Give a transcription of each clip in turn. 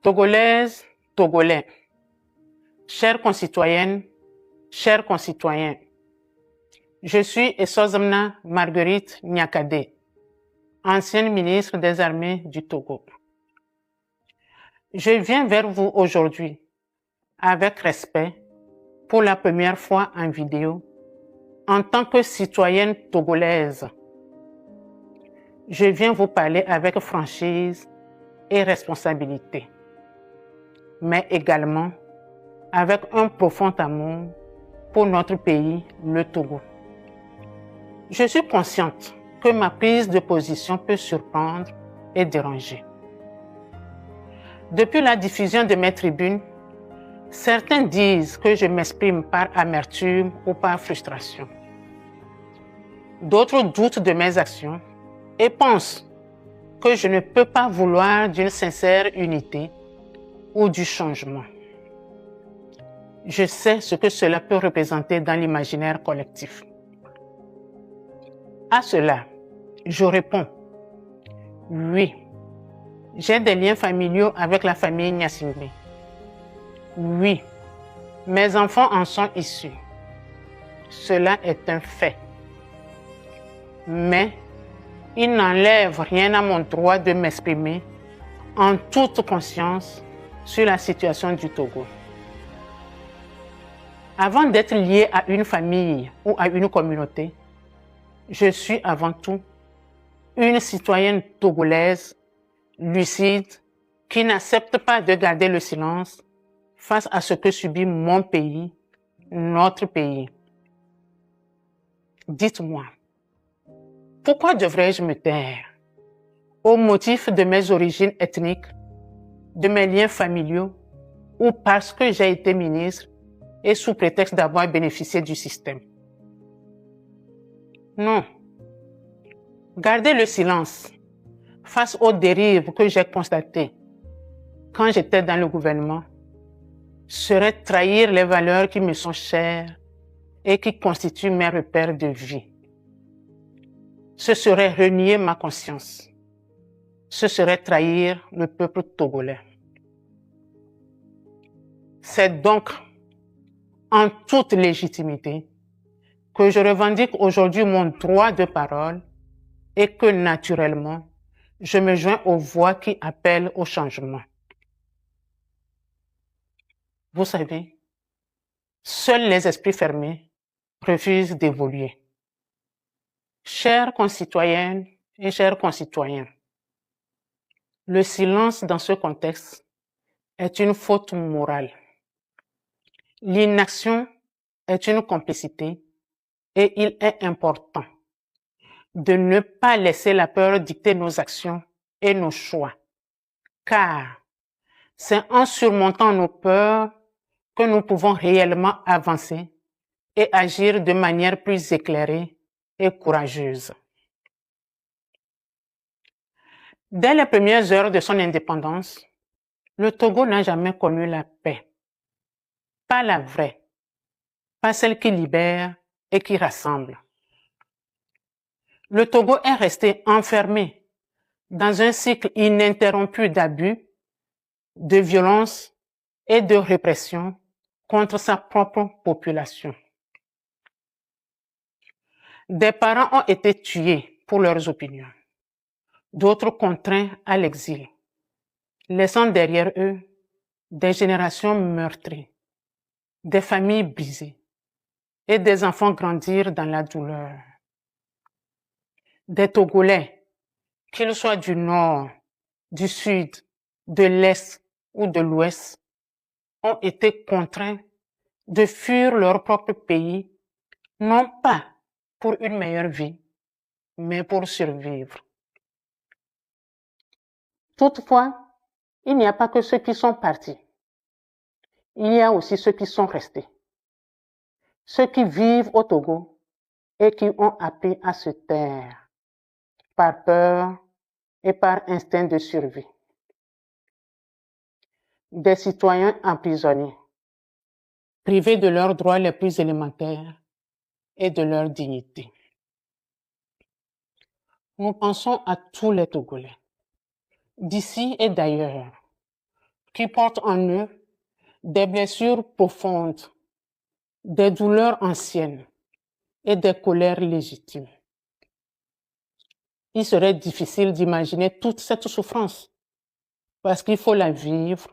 Togolaises, Togolais, chères concitoyennes, chers concitoyens, je suis Essozemna Marguerite Nyakade, ancienne ministre des Armées du Togo. Je viens vers vous aujourd'hui avec respect pour la première fois en vidéo en tant que citoyenne togolaise. Je viens vous parler avec franchise et responsabilité, mais également avec un profond amour pour notre pays, le Togo. Je suis consciente que ma prise de position peut surprendre et déranger. Depuis la diffusion de mes tribunes, certains disent que je m'exprime par amertume ou par frustration. D'autres doutent de mes actions et pensent que je ne peux pas vouloir d'une sincère unité ou du changement. Je sais ce que cela peut représenter dans l'imaginaire collectif. À cela, je réponds, oui, j'ai des liens familiaux avec la famille Gnassingbé. Oui, mes enfants en sont issus. Cela est un fait. Mais il n'enlève rien à mon droit de m'exprimer en toute conscience sur la situation du Togo. Avant d'être lié à une famille ou à une communauté, je suis avant tout une citoyenne togolaise, lucide, qui n'accepte pas de garder le silence face à ce que subit mon pays, notre pays. Dites-moi, pourquoi devrais-je me taire au motif de mes origines ethniques, de mes liens familiaux ou parce que j'ai été ministre et sous prétexte d'avoir bénéficié du système? Non. Garder le silence face aux dérives que j'ai constatées quand j'étais dans le gouvernement serait trahir les valeurs qui me sont chères et qui constituent mes repères de vie. Ce serait renier ma conscience. Ce serait trahir le peuple togolais. C'est donc en toute légitimité que je revendique aujourd'hui mon droit de parole et que naturellement, je me joins aux voix qui appellent au changement. Vous savez, seuls les esprits fermés refusent d'évoluer. Chères concitoyennes et chers concitoyens, le silence dans ce contexte est une faute morale. L'inaction est une complicité et il est important de ne pas laisser la peur dicter nos actions et nos choix, car c'est en surmontant nos peurs que nous pouvons réellement avancer et agir de manière plus éclairée et courageuse. Dès les premières heures de son indépendance, le Togo n'a jamais connu la paix. Pas la vraie, pas celle qui libère et qui rassemble. Le Togo est resté enfermé dans un cycle ininterrompu d'abus, de violence et de répression contre sa propre population. Des parents ont été tués pour leurs opinions, d'autres contraints à l'exil, laissant derrière eux des générations meurtries, des familles brisées et des enfants grandir dans la douleur. Des Togolais, qu'ils soient du nord, du sud, de l'est ou de l'ouest, ont été contraints de fuir leur propre pays, non pas pour une meilleure vie, mais pour survivre. Toutefois, il n'y a pas que ceux qui sont partis. Il y a aussi ceux qui sont restés. Ceux qui vivent au Togo et qui ont appris à se taire par peur et par instinct de survie. Des citoyens emprisonnés, privés de leurs droits les plus élémentaires et de leur dignité. Nous pensons à tous les Togolais, d'ici et d'ailleurs, qui portent en eux des blessures profondes, des douleurs anciennes et des colères légitimes. Il serait difficile d'imaginer toute cette souffrance parce qu'il faut la vivre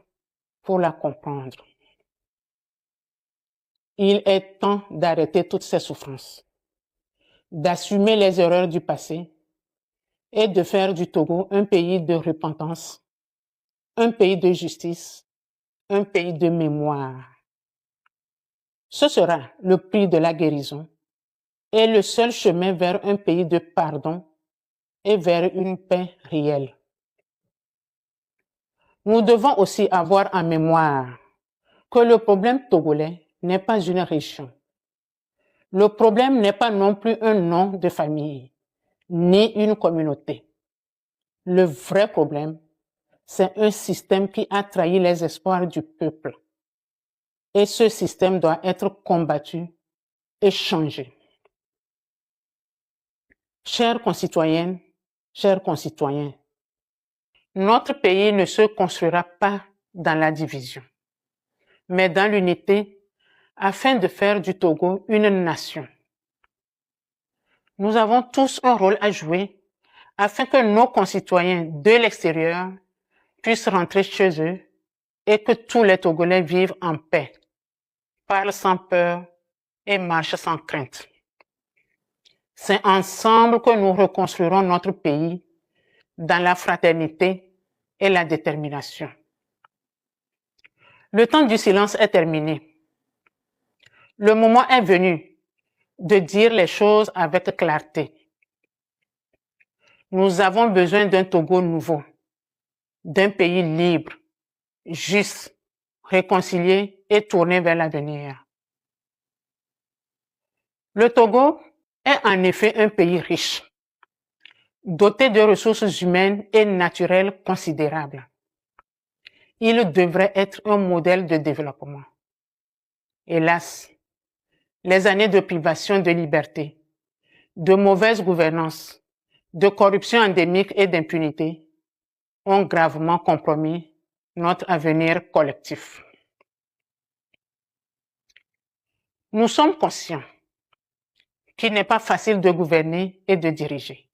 pour la comprendre. Il est temps d'arrêter toutes ces souffrances, d'assumer les erreurs du passé et de faire du Togo un pays de repentance, un pays de justice, un pays de mémoire. Ce sera le prix de la guérison et le seul chemin vers un pays de pardon et vers une paix réelle. Nous devons aussi avoir en mémoire que le problème togolais n'est pas une région. Le problème n'est pas non plus un nom de famille, ni une communauté. Le vrai problème, c'est un système qui a trahi les espoirs du peuple. Et ce système doit être combattu et changé. Chères concitoyennes, chers concitoyens, notre pays ne se construira pas dans la division, mais dans l'unité afin de faire du Togo une nation. Nous avons tous un rôle à jouer afin que nos concitoyens de l'extérieur puissent rentrer chez eux et que tous les Togolais vivent en paix, parlent sans peur et marchent sans crainte. C'est ensemble que nous reconstruirons notre pays dans la fraternité et la détermination. Le temps du silence est terminé. Le moment est venu de dire les choses avec clarté. Nous avons besoin d'un Togo nouveau, d'un pays libre, juste, réconcilié et tourné vers l'avenir. Le Togo est en effet un pays riche, doté de ressources humaines et naturelles considérables. Il devrait être un modèle de développement. Hélas, les années de privation de liberté, de mauvaise gouvernance, de corruption endémique et d'impunité ont gravement compromis notre avenir collectif. Nous sommes conscients qu'il n'est pas facile de gouverner et de diriger.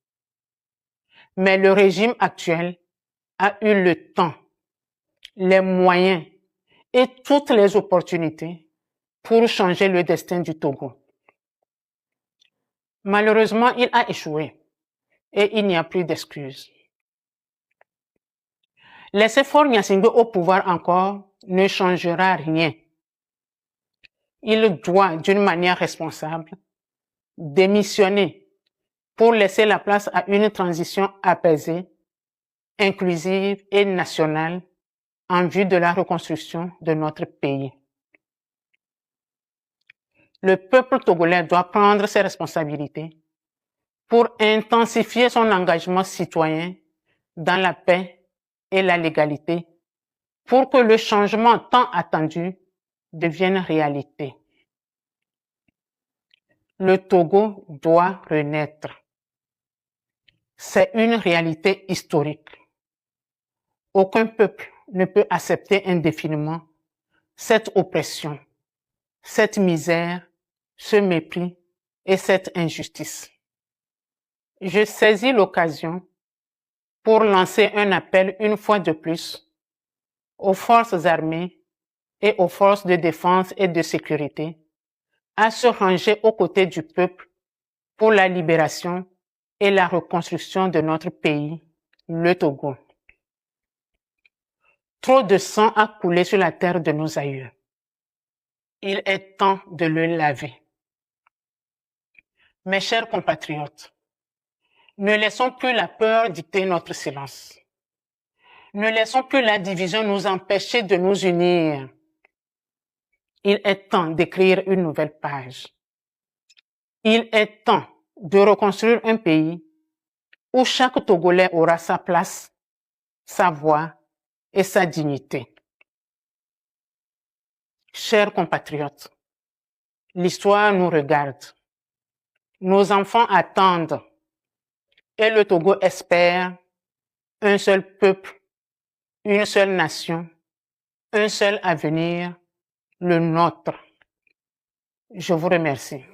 Mais le régime actuel a eu le temps, les moyens et toutes les opportunités pour changer le destin du Togo. Malheureusement, il a échoué et il n'y a plus d'excuses. Laisser Faure Gnassingbé au pouvoir encore ne changera rien. Il doit, d'une manière responsable, démissionner pour laisser la place à une transition apaisée, inclusive et nationale en vue de la reconstruction de notre pays. Le peuple togolais doit prendre ses responsabilités pour intensifier son engagement citoyen dans la paix et la légalité pour que le changement tant attendu devienne réalité. Le Togo doit renaître. C'est une réalité historique. Aucun peuple ne peut accepter indéfiniment cette oppression, cette misère, ce mépris et cette injustice. Je saisis l'occasion pour lancer un appel une fois de plus aux forces armées et aux forces de défense et de sécurité à se ranger aux côtés du peuple pour la libération et la reconstruction de notre pays, le Togo. Trop de sang a coulé sur la terre de nos aïeux. Il est temps de le laver. Mes chers compatriotes, ne laissons plus la peur dicter notre silence. Ne laissons plus la division nous empêcher de nous unir. Il est temps d'écrire une nouvelle page. Il est temps de reconstruire un pays où chaque Togolais aura sa place, sa voix et sa dignité. Chers compatriotes, l'histoire nous regarde. Nos enfants attendent et le Togo espère un seul peuple, une seule nation, un seul avenir, le nôtre. Je vous remercie.